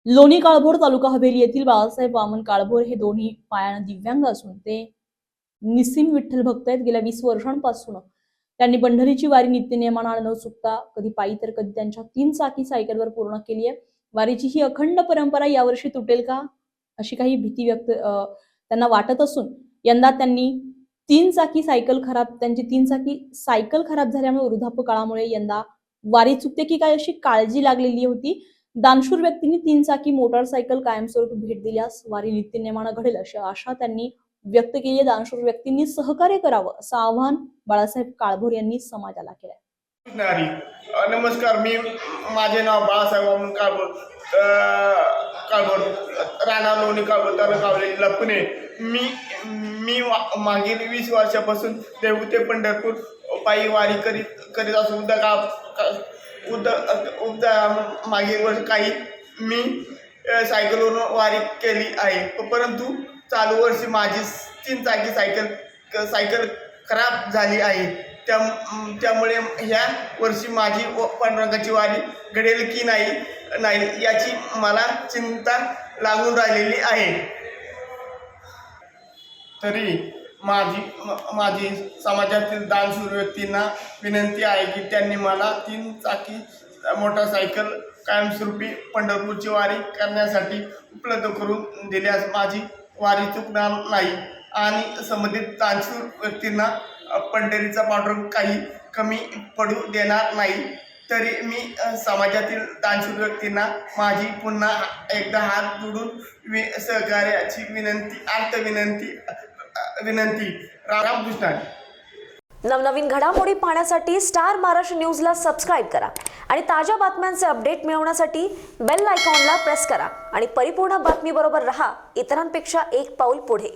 लोणी काळभोर तालुका हवेली येथील बाळासाहेब वामन काळभोर हे दोन्ही पायानं दिव्यांग असून ते निसिम विठ्ठल भक्त आहेत। गेल्या 20 वर्षांपासून त्यांनी पंढरीची वारी नित्यनियमाने न चुकता कधी पायी तर कधी त्यांच्या 3 चाकी सायकलवर पूर्ण केली आहे। वारीची ही अखंड परंपरा यावर्षी तुटेल का अशी काही भीती त्यांना वाटत असून यंदा त्यांनी 3 चाकी सायकल खराब झाल्यामुळे वृद्धापकाळामुळे यंदा वारी चुकते की काय अशी काळजी लागलेली होती। दानशूर व्यक्तींनी 3 चाकी मोटारसायकल कायमस्वरूपी भेट दिल्यास वारी नित्यनेमाने घडेल अशी आशा त्यांनी व्यक्त केली आहे। दानशूर व्यक्तींनी सहकार्य करावं असं आवाहन बाळासाहेब काळभोर यांनी समाजाला केलंय। नमस्कार, माझे नाव बाळासाहेब वामन काळभोर, राणा लोणी काळभोर तालुका हवेली पुणे। मी मागील 20 वर्षापासून देहू ते पंढरपूर पायी वारी करीत असून मागील वर्ष काही मी सायकलवरून वारी केली आहे, परंतु चालू वर्षी माझी 3 चाकी सायकल खराब झाली आहे। त्यामुळे ह्या वर्षी माझी पांडुरंगाची वारी घडेल की नाही याची मला चिंता लागून राहिलेली आहे। तरी माझी समाजातील दानशूर व्यक्तींना विनंती आहे की त्यांनी मला 3 चाकी मोटारसायकल कायमस्वरूपी पंढरपूरची वारी करण्यासाठी उपलब्ध करून दिल्यास माझी वारी चुकणार नाही आणि संबंधित दानशूर व्यक्तींना पंढरीचा पांडुरंग काही कमी पडू देणार नाही। तरी मी समाजातील दानशूर व्यक्तींना माझी पुन्हा एकदा हात जोडून सहकार्याची विनंती रामकृष्ण। नवनवीन घडामोडी पाहण्यासाठी स्टार महाराष्ट्र न्यूजला सबस्क्राइब करा आणि ताज्या बातम्यांचे अपडेट मिळवण्यासाठी बेल आयकॉनला प्रेस करा आणि परिपूर्ण बातमीबरोबर रहा, इतरांपेक्षा एक पाऊल पुढे।